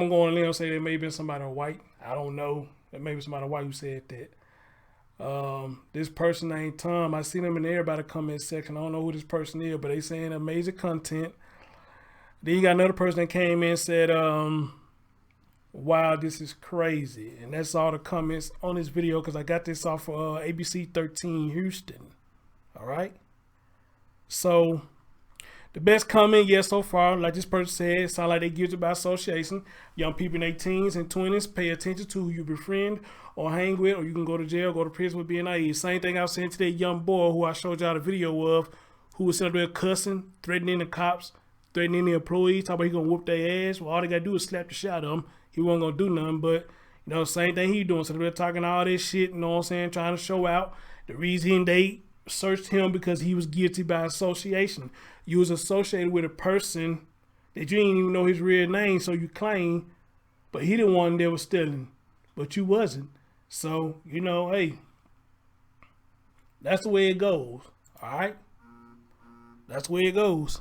going to let them say there may have been somebody white. I don't know. There may be somebody white who said that. This person named Tom, I see them in everybody comment section. I don't know who this person is, but they saying amazing content. Then you got another person that came in and said, wow, this is crazy. And that's all the comments on this video, because I got this off of ABC 13 Houston. All right. So The best comment yet so far, like this person said, sound like they guilty by association. Young people in their teens and 20s, pay attention to who you befriend or hang with, or you can go to jail, go to prison with being naive. Same thing I was saying to that young boy who I showed y'all the video of, who was sitting there cussing, threatening the cops, threatening the employees, talking about he gonna whoop their ass. Well, all they gotta do is slap the shit out of him. He wasn't gonna do nothing, but you know, same thing he doing. So they're talking all this shit, you know what I'm saying, trying to show out. The reason they searched him because he was guilty by association. You was associated with a person that you didn't even know his real name, so you claim, but he the one that was stealing, but you wasn't. So, you know, hey, that's the way it goes. All right? That's the way it goes.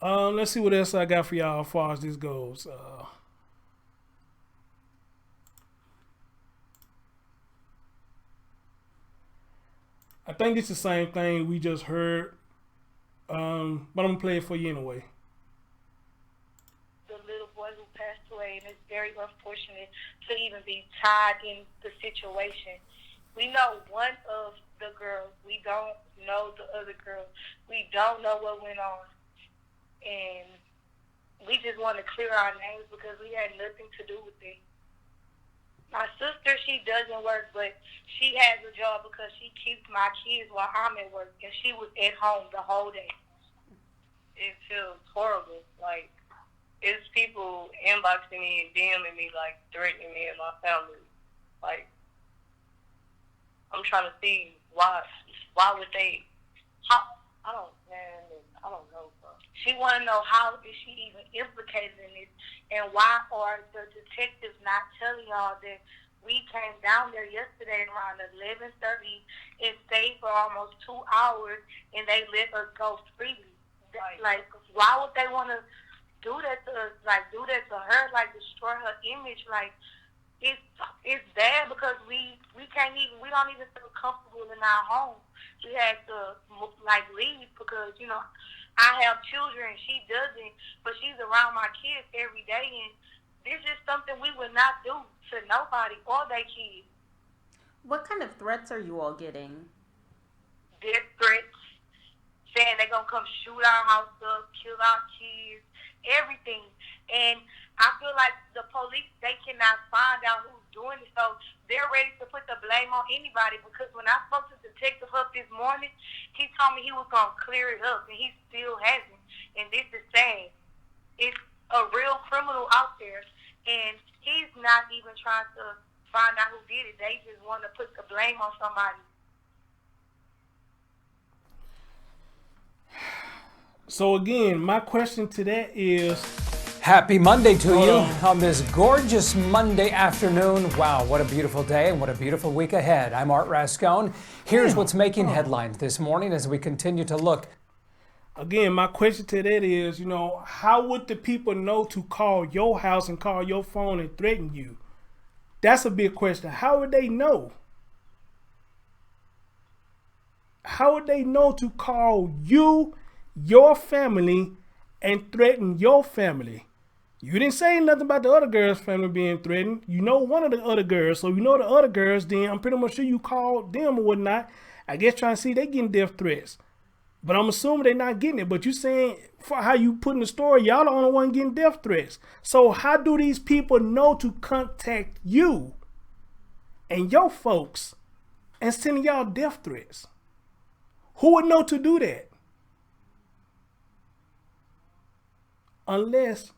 Let's see what else I got for y'all as far as this goes. I think it's the same thing we just heard, but I'm gonna play it for you anyway. The little boy who passed away, and it's very unfortunate to even be tied in the situation. We know one of the girls. We don't know the other girl. We don't know what went on, and we just want to clear our names because we had nothing to do with it. My sister, she doesn't work, but she has a job because she keeps my kids while I'm at work, and she was at home the whole day. It feels horrible. Like, it's people inboxing me and DMing me, like, threatening me and my family. Like, I'm trying to see why would they, I don't know, bro. She want to know how is she even implicated in this, and why are the detectives not telling y'all that we came down there yesterday around 11:30 and stayed for almost 2 hours, and they let us go freely. Like, why would they want to do that to us? Like, do that to her? Like, destroy her image? Like, it's bad because we don't even feel comfortable in our home. We had to like leave because, you know, I have children, she doesn't, but she's around my kids every day, and this is something we would not do to nobody or their kids. What kind of threats are you all getting? Death threats, saying they're going to come shoot our house up, kill our kids, everything. And I feel like the police, they cannot find out who's doing it, so they're ready to put the blame on anybody, because when I spoke to Detective Huff this morning, he told me he was going to clear it up, and he still hasn't. And this is sad. It's a real criminal out there, and he's not even trying to find out who did it. They just want to put the blame on somebody. So again, my question to that is, happy Monday to you on this gorgeous Monday afternoon. Wow, what a beautiful day and what a beautiful week ahead. I'm Art Rascone. Here's what's making headlines this morning as we continue to look. Again, my question to that is, you know, how would the people know to call your house and call your phone and threaten you? That's a big question. How would they know? How would they know to call you, your family, and threaten your family? You didn't say nothing about the other girl's family being threatened. You know one of the other girls, so you know the other girls, then I'm pretty much sure you called them or whatnot. I guess trying to see they getting death threats. But I'm assuming they're not getting it. But you saying, for how you put in the story, y'all the only one getting death threats. So how do these people know to contact you and your folks and sending y'all death threats? Who would know to do that? Unless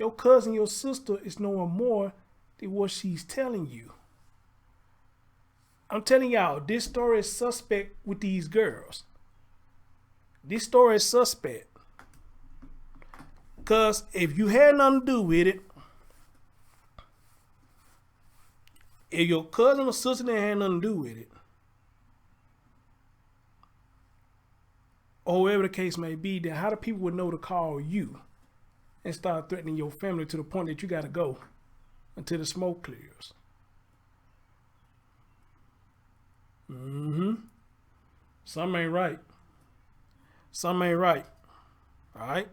your cousin, your sister is knowing more than what she's telling you. I'm telling y'all, this story is suspect with these girls. This story is suspect. Because if you had nothing to do with it, if your cousin or sister didn't have nothing to do with it, or whatever the case may be, then how do people would know to call you and start threatening your family to the point that you got to go until the smoke clears? Something ain't right. Something ain't right. All right?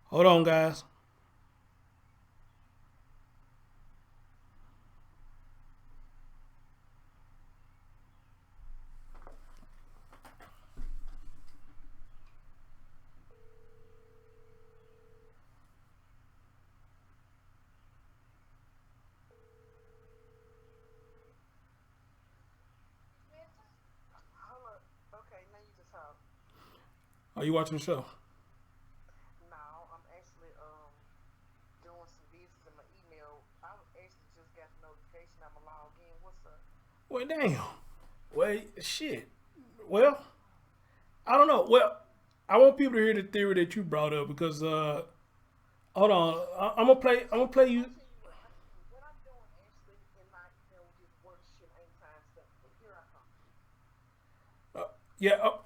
Hold on, guys. Are you watching the show? No, I'm actually doing some business in my email. I actually just got the notification I'm logged in. What's up? Well, damn. Well, shit. Well, I don't know. Well, I want people to hear the theory that you brought up because hold on. I'm gonna play you. What I'm doing actually in my email with this work shit ain't time stuff. But here I come. Yeah,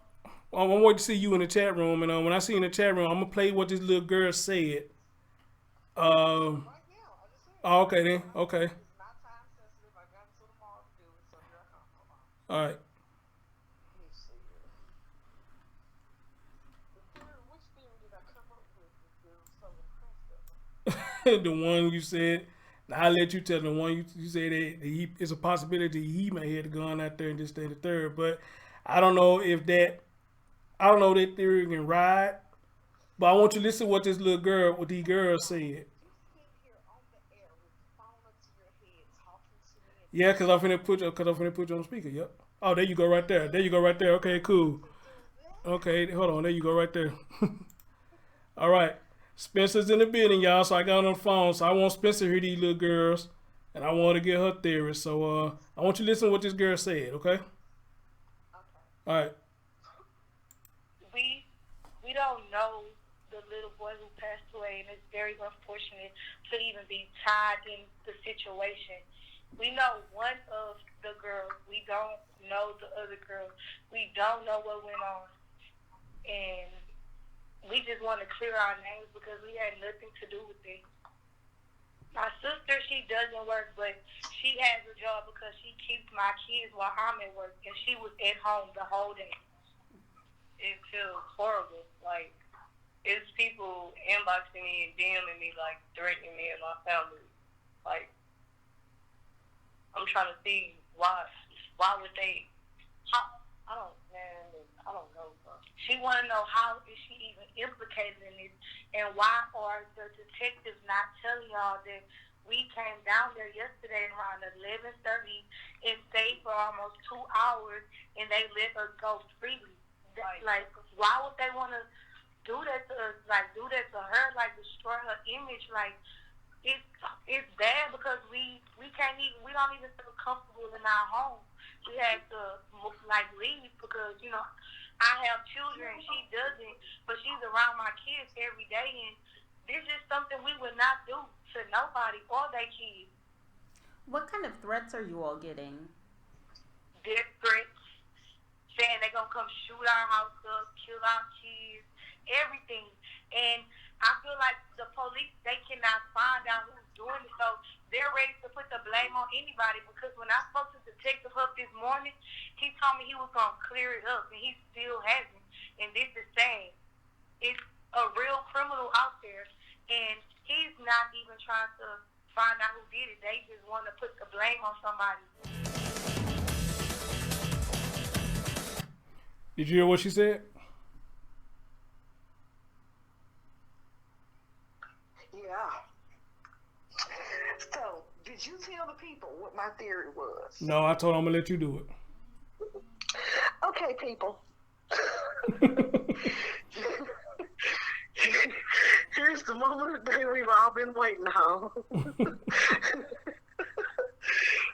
I'm gonna wait to see you in the chat room, and when I see you in the chat room, I'm gonna play what this little girl said. Right now, I just said. Oh, okay then. Okay. It's not time sensitive. I got until tomorrow to do it, so here I come. Hold on. All right. Let me see here. Which theory did I come up with? It was so impressive. The one you said. I'll let you tell the one you said that it's a possibility he may have gone out there and just stay the third, but I don't know if that. I don't know that theory can ride, but I want you to listen to what this little girl, what these girls said. Yeah, because I'm finna put you on the speaker. Yep. Oh, there you go right there. There you go right there. Okay, cool. Okay, hold on. There you go right there. All right. Spencer's in the building, y'all. So I got on the phone. So I want Spencer to hear these little girls, and I want to get her theory. So I want you to listen to what this girl said. Okay. All right. We don't know the little boy who passed away, and it's very unfortunate to even be tied in the situation. We know one of the girls. We don't know the other girl. We don't know what went on. And we just want to clear our names because we had nothing to do with it. My sister, she doesn't work, but she has a job because she keeps my kids while I'm at work, and she was at home the whole day. It feels horrible. Like, it's people inboxing me and DMing me, like, threatening me and my family. Like, I'm trying to see why would they, I don't know, bro. She want to know how is she even implicated in this, and why are the detectives not telling y'all that we came down there yesterday around 11:30 and stayed for almost 2 hours, and they let us go freely. Like, why would they want to do that to us? Like, do that to her? Like, destroy her image? Like, it's bad because we don't even feel comfortable in our home. We had to like leave because I have children, she doesn't, but she's around my kids every day, and this is something we would not do to nobody or their kids. What kind of threats are you all getting? Death threats, saying they're gonna come shoot our house up, kill our kids, everything. And I feel like the police, they cannot find out who's doing it, so they're ready to put the blame on anybody, because when I spoke to Detective Huff this morning, he told me he was going to clear it up, and he still hasn't. And this is sad. It's a real criminal out there, and he's not even trying to find out who did it. They just want to put the blame on somebody. Did you hear what she said? Yeah. So, did you tell the people what my theory was? No, I told her I'm gonna let you do it. Okay, people. Here's the moment of the day we've all been waiting on.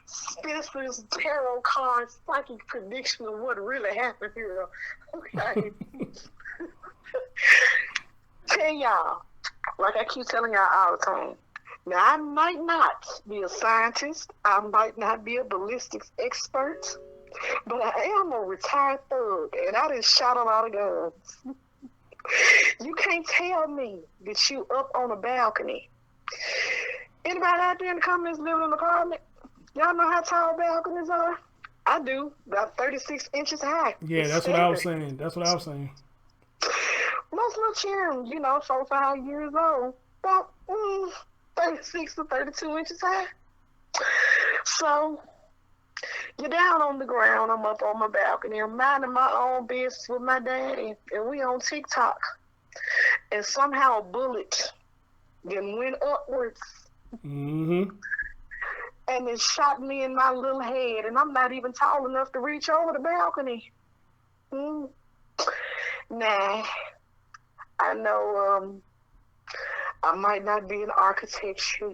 Spencer's tarot card psychic prediction of what really happened here. Okay. Tell y'all, like I keep telling y'all all the time, now I might not be a scientist, I might not be a ballistics expert, but I am a retired thug, and I done shot a lot of guns. You can't tell me that you up on a balcony. Anybody out there in the comments living in an apartment? Y'all know how tall balconies are? I do. About 36 inches high. Yeah, that's what I was saying. That's what I was saying. Most little children, 4 or 5 years old, about 36 to 32 inches high. So, you're down on the ground, I'm up on my balcony, I'm minding my own business with my daddy, and we on TikTok. And somehow a bullet then went upwards. Mm-hmm. And it shot me in my little head, and I'm not even tall enough to reach over the balcony. Nah, I know I might not be an architecture,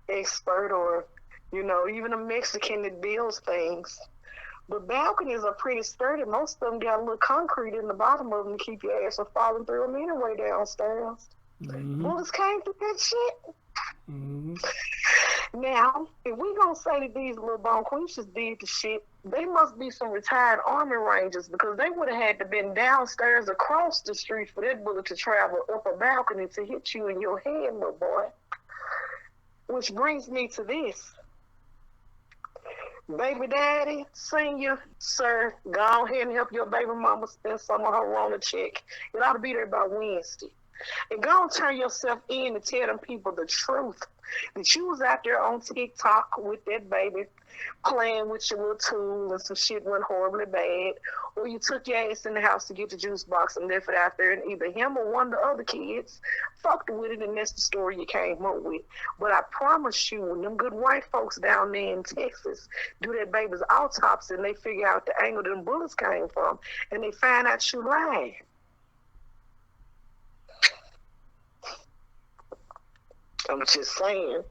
expert or, even a Mexican that builds things. But balconies are pretty sturdy. Most of them got a little concrete in the bottom of them to keep your ass from falling through them anyway downstairs. Bullets came through that shit. Now, if we gonna say that these little bonquishes did the shit, they must be some retired Army Rangers because they would have had to been downstairs across the street for that bullet to travel up a balcony to hit you in your head, little boy. Which brings me to this. Baby daddy, senior, sir, go ahead and help your baby mama spend some of her Rona check. It ought to be there by Wednesday. And go and turn yourself in and tell them people the truth. That you was out there on TikTok with that baby playing with your little tool and some shit went horribly bad. Or you took your ass in the house to get the juice box and left it out there and either him or one of the other kids fucked with it and that's the story you came up with. But I promise you, when them good white folks down there in Texas do that baby's autopsy and they figure out the angle them bullets came from and they find out you lying. I'm just saying.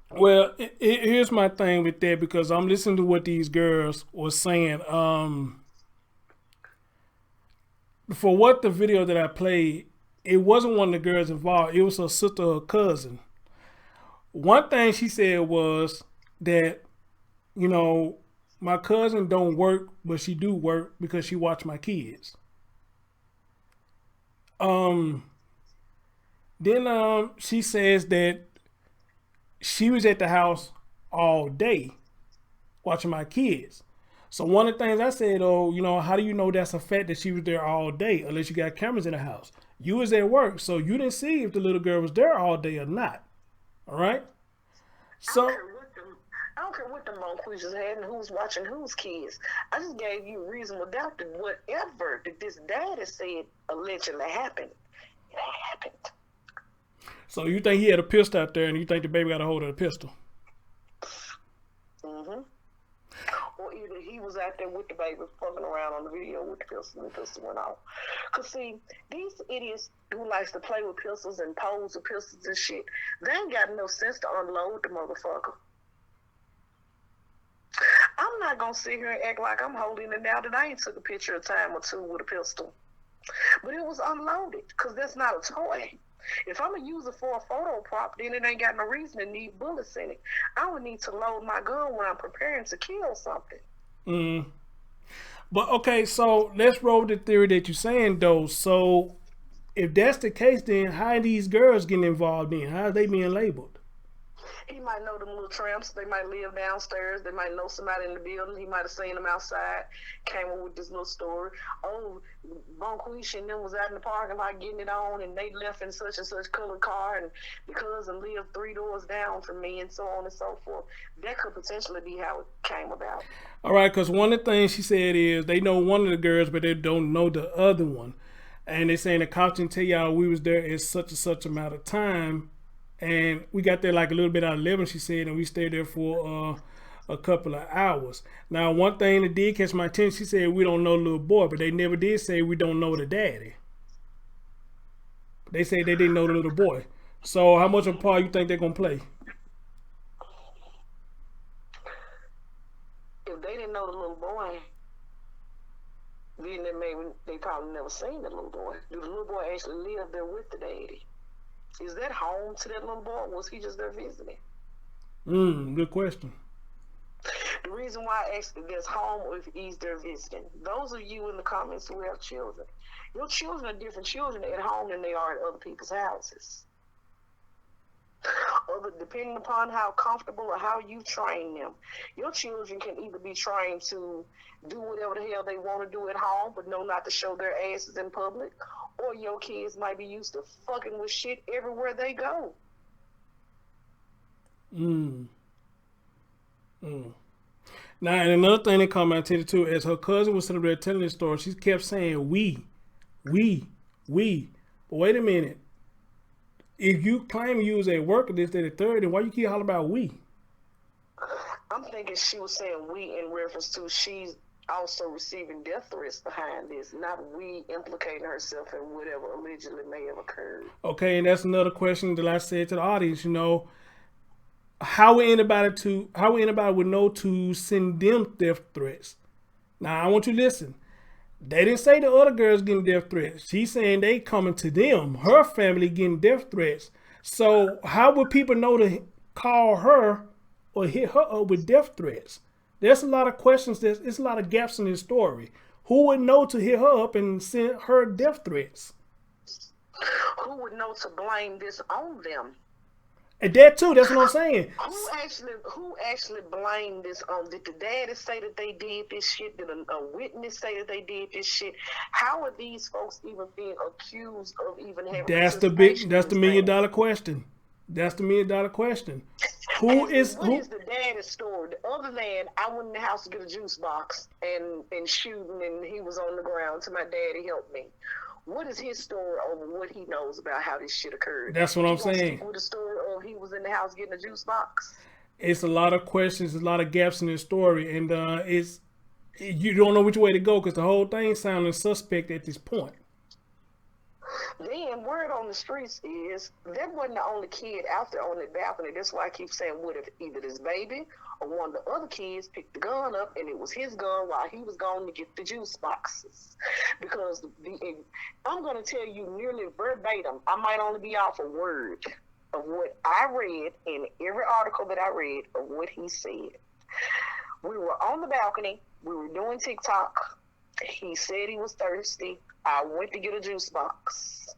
Well, here's my thing with that because I'm listening to what these girls were saying. For what the video that I played, it wasn't one of the girls involved. It was her sister or cousin. One thing she said was that, my cousin don't work, but she do work because she watch my kids. Then she says that she was at the house all day watching my kids. So one of the things I said, how do you know that's a fact that she was there all day unless you got cameras in the house? You was at work, so you didn't see if the little girl was there all day or not. All right? So I don't care what the monquishes had and who's watching whose kids. I just gave you a reasonable doubt that whatever that this daddy said allegedly happened, it happened. So you think he had a pistol out there and you think the baby got a hold of the pistol? Or either he was out there with the baby fucking around on the video with the pistol and the pistol went off. Because see, these idiots who likes to play with pistols and pose with pistols and shit, they ain't got no sense to unload the motherfucker. I'm not going to sit here and act like I'm holding it now that I ain't took a picture a time or two with a pistol. But it was unloaded because that's not a toy. If I'm going to use it for a photo prop, then it ain't got no reason to need bullets in it. I would need to load my gun when I'm preparing to kill something. But okay, so let's roll the theory that you're saying though. So if that's the case, then how are these girls getting involved in? How are they being labeled? He might know them little tramps. They might live downstairs. They might know somebody in the building. He might have seen them outside. Came up with this little story. Oh, Bonquisha and them was out in the parking lot getting it on, and they left in such and such colored car, and because and lived 3 doors down from me, and so on and so forth. That could potentially be how it came about. All right, because one of the things she said is they know one of the girls, but they don't know the other one. And they saying the cops didn't tell y'all we was there at such and such amount of time. And we got there like a little bit out of 11, she said, and we stayed there for a couple of hours. Now, one thing that did catch my attention, she said we don't know the little boy, but they never did say we don't know the daddy. They said they didn't know the little boy. So how much of a part you think they're going to play? If they didn't know the little boy, then they probably never seen the little boy. Do the little boy actually live there with the daddy? Is that home to that little boy, or was he just there visiting? Good question. The reason why I asked if that's home or if he's there visiting, those of you in the comments who have children, your children are different children at home than they are at other people's houses. Depending upon how comfortable or how you train them, your children can either be trained to do whatever the hell they want to do at home, but know not to show their asses in public, or your kids might be used to fucking with shit everywhere they go. Now, and another thing that caught my attention too, as her cousin was sitting there telling this story, she kept saying we. But wait a minute. If you claim you was at work at this, that, and third, then why you keep hollering about we? I'm thinking she was saying we in reference to she's also receiving death threats behind this, not we implicating herself in whatever allegedly may have occurred. Okay, and that's another question that I said to the audience. You know, how would anybody would know to send them death threats? Now I want you to listen. They didn't say the other girls getting death threats. She's saying they coming to them, her family getting death threats. So how would people know to call her or hit her up with death threats? There's a lot of questions. There's a lot of gaps in this story. Who would know to hit her up and send her death threats? Who would know to blame this on them? And that too, that's what I'm saying. Who actually blamed this on? Did the daddy say that they did this shit? Did a witness say that they did this shit? How are these folks even being accused of even having? That's the $1 million question. That's the $1 million question. What is the daddy's story? Other than I went in the house to get a juice box and shooting and he was on the ground till my daddy helped me. What is his story over what he knows about how this shit occurred? That's what I'm saying. With the story of he was in the house getting a juice box. It's a lot of questions, a lot of gaps in this story, and you don't know which way to go because the whole thing sounding suspect at this point. Then word on the streets is that wasn't the only kid out there on the balcony. That's why I keep saying, what if either this baby or one of the other kids picked the gun up and it was his gun while he was going to get the juice boxes? Because I'm going to tell you nearly verbatim, I might only be off a word of what I read in every article that I read of what he said. We were on the balcony. We were doing TikTok. He said he was thirsty. I went to get a juice box.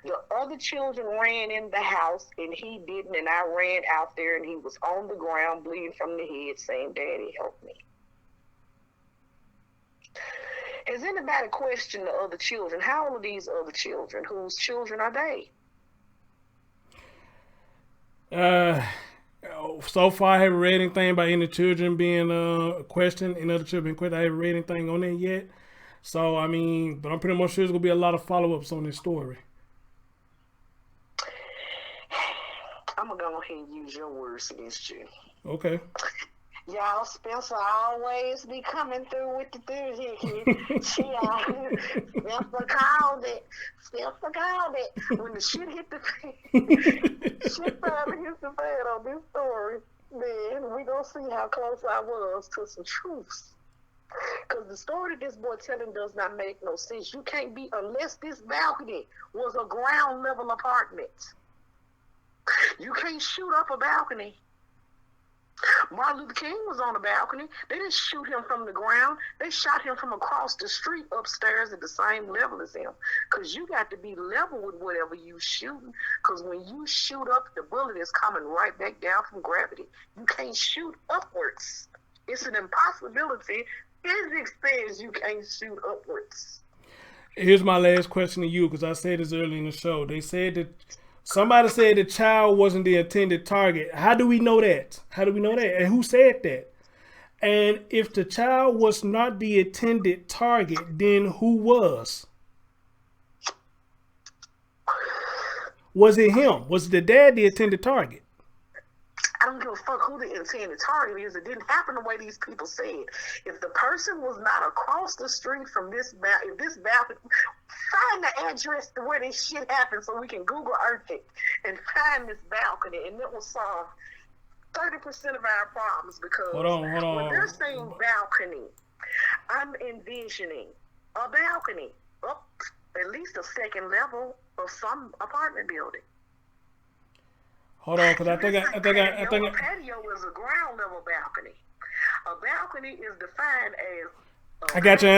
The other children ran in the house and he didn't, and I ran out there and he was on the ground bleeding from the head saying, "Daddy, help me." Has anybody questioned the other children? How old are these other children? Whose children are they? So far I haven't read anything about any children being questioned, any other children being questioned. I haven't read anything on that yet. So, I mean, but I'm pretty much sure there's going to be a lot of follow-ups on this story. I'm going to go ahead and use your words against you. Okay. Y'all, Spencer always be coming through with the theory here. Spencer called it. When the shit hit the fan, shit finally hit the fan on this story, then we going to see how close I was to some truths. Because the story that this boy telling does not make no sense. You can't be, unless this balcony was a ground level apartment. You can't shoot up a balcony. Martin Luther King was on a balcony. They didn't shoot him from the ground. They shot him from across the street upstairs at the same level as him. Because you got to be level with whatever you shooting. Because when you shoot up, the bullet is coming right back down from gravity. You can't shoot upwards. It's an impossibility. Physics says you can't shoot upwards. Here's my last question to you, because I said this early in the show. They said that somebody said the child wasn't the intended target. How do we know that? How do we know that? And who said that? And if the child was not the intended target, then who was? Was it him? Was the dad the intended target? I don't give a fuck who the intended target is. It didn't happen the way these people said. If the person was not across the street from this balcony, find the address to where this shit happened so we can Google Earth it and find this balcony, and it will solve 30% of our problems. Because hold on. When they're saying balcony, I'm envisioning a balcony up at least a second level of some apartment building. Hold on, because I think a patio is a ground level balcony. A balcony is defined as. I got your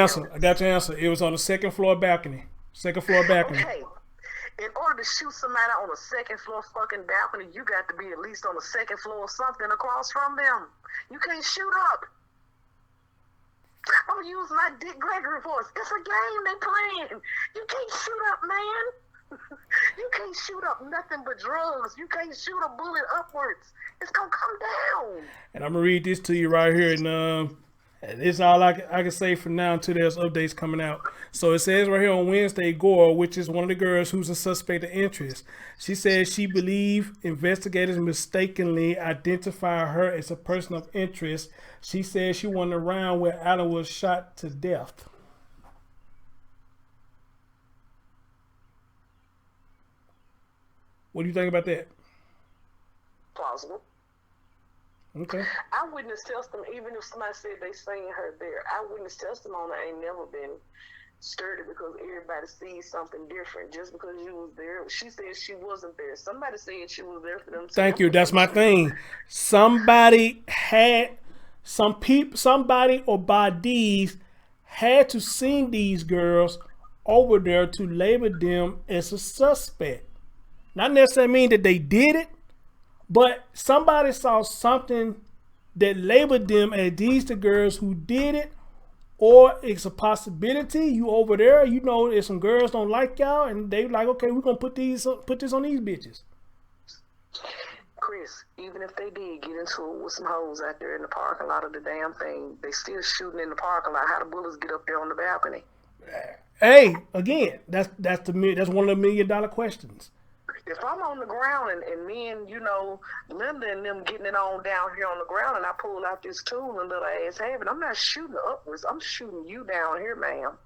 answer. It was on the second floor balcony. Okay. In order to shoot somebody on a second floor fucking balcony, you got to be at least on the second floor or something across from them. You can't shoot up. I'm gonna use my Dick Gregory voice. It's a game they playing. You can't shoot up, man. You can't shoot up nothing but drugs. You can't shoot a bullet upwards. It's gonna come down. And I'm gonna read this to you right here in And this is all I can say for now until there's updates coming out. So it says right here on Wednesday, Gore, which is one of the girls who's a suspect of interest, she says she believed investigators mistakenly identified her as a person of interest. She says she wasn't around where Allen was shot to death. What do you think about that? Plausible. Okay. Eyewitness testimony, even if somebody said they seen her there, eyewitness testimony ain't never been sturdy because everybody sees something different. Just because you was there, she said she wasn't there. Somebody said she was there for them. Thank you. That's my thing. Somebody had somebody or bodies had to seen these girls over there to label them as a suspect. Not necessarily mean that they did it, but somebody saw something that labeled them as these the girls who did it, or it's a possibility you over there, you know, if some girls don't like y'all and they like, okay, we're gonna put this on these bitches. Chris, even if they did get into it with some hoes out there in the parking lot of the damn thing, they still shooting in the parking lot. How the bullets get up there on the balcony? Hey, again, that's one of the $1 million questions. If I'm on the ground and me and, you know, Linda and them getting it on down here on the ground and I pull out this tool and little ass have it, I'm not shooting upwards. I'm shooting you down here, ma'am.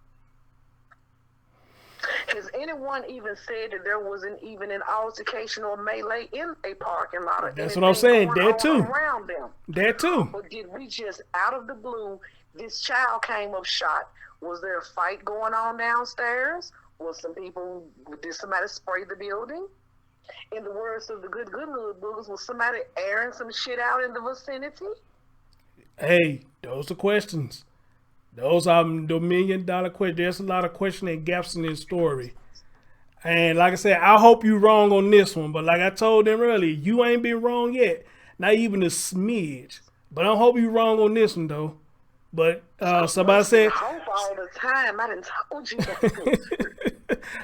Has anyone even said that there wasn't even an altercation or melee in a parking lot? Or that's what I'm saying. That too. Around them? That too. Or did we just, out of the blue, this child came up shot? Was there a fight going on downstairs? Did somebody spray the building? In the words of the good little boogers, was somebody airing some shit out in the vicinity? Hey, those are questions. Those are the $1 million questions. There's a lot of questioning gaps in this story. And like I said, I hope you're wrong on this one. But like I told them earlier, you ain't been wrong yet. Not even a smidge. But I hope you're wrong on this one, though. But somebody said... I hope all the time. I done told you that.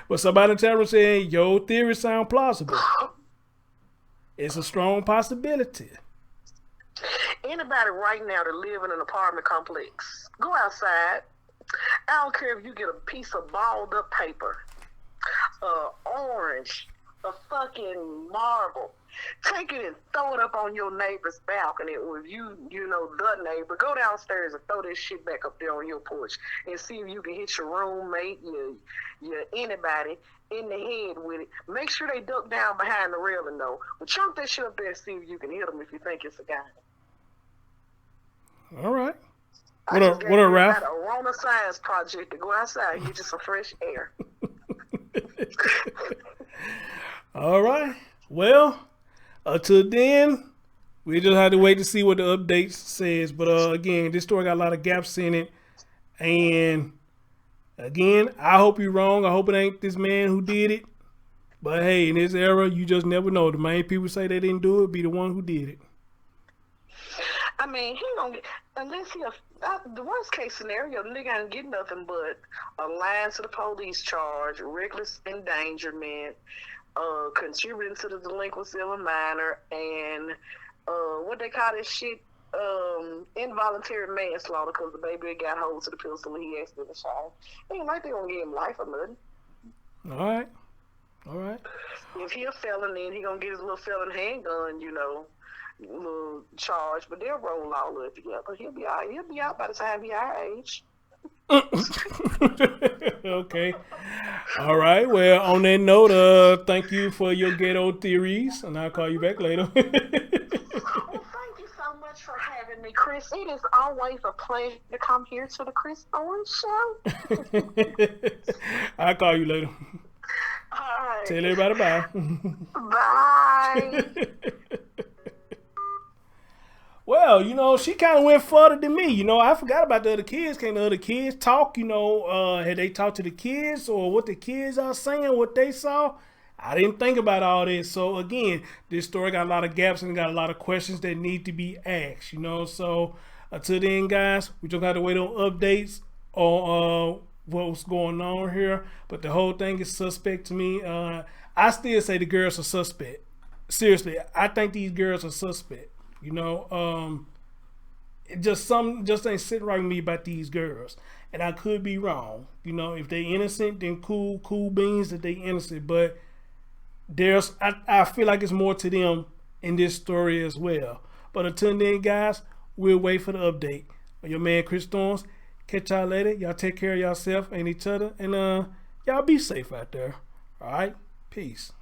But somebody in the chat room saying, your theory sound plausible. It's a strong possibility. Anybody right now that live in an apartment complex, go outside. I don't care if you get a piece of balled up paper, orange, a fucking marble. Take it and throw it up on your neighbor's balcony. Or if you know, the neighbor, go downstairs and throw this shit back up there on your porch and see if you can hit your roommate, your anybody in the head with it. Make sure they duck down behind the railing though. But chunk that shit up there and see if you can hit them if you think it's a guy. All right. What a Ralph? A Rona science project to go outside and get you some fresh air. All right. Well, until then, we just have to wait to see what the update says. But again, this story got a lot of gaps in it. And again, I hope you're wrong. I hope it ain't this man who did it. But hey, in this era, you just never know. The main people say they didn't do it, be the one who did it. I mean, he gonna get, unless the worst case scenario, the nigga ain't get nothing but a lying to the police charge, reckless endangerment, contributing to the delinquency of a minor, and what they call this shit, involuntary manslaughter because the baby got hold to the pistol and he accidentally shot. Ain't like they gonna give him life or nothing. All right. If he a felon, then he gonna get his little felon handgun, you know, little charge, but they'll roll all of it together. He'll be out. He'll be out by the time he our age. Okay. All right. Well, on that note, thank you for your ghetto theories, and I'll call you back later. Well, thank you so much for having me, Chris. It is always a pleasure to come here to the Chris Owens Show. I'll call you later. All right. Tell everybody bye. Bye. Well, you know, she kind of went further than me. You know, I forgot about the other kids. Can the other kids talk? You know, had they talked to the kids or what the kids are saying, what they saw? I didn't think about all this. So, again, this story got a lot of gaps and got a lot of questions that need to be asked, you know. So, until then, guys, we just got to wait on updates on what's going on here. But the whole thing is suspect to me. I still say the girls are suspect. Seriously, I think these girls are suspect. You know, it just something just ain't sitting right with me about these girls. And I could be wrong. You know, if they innocent, then cool beans that they innocent. But I feel like it's more to them in this story as well. But until then, guys, we'll wait for the update. Your man Chris Storms. Catch y'all later. Y'all take care of yourself and each other. And y'all be safe out there. All right? Peace.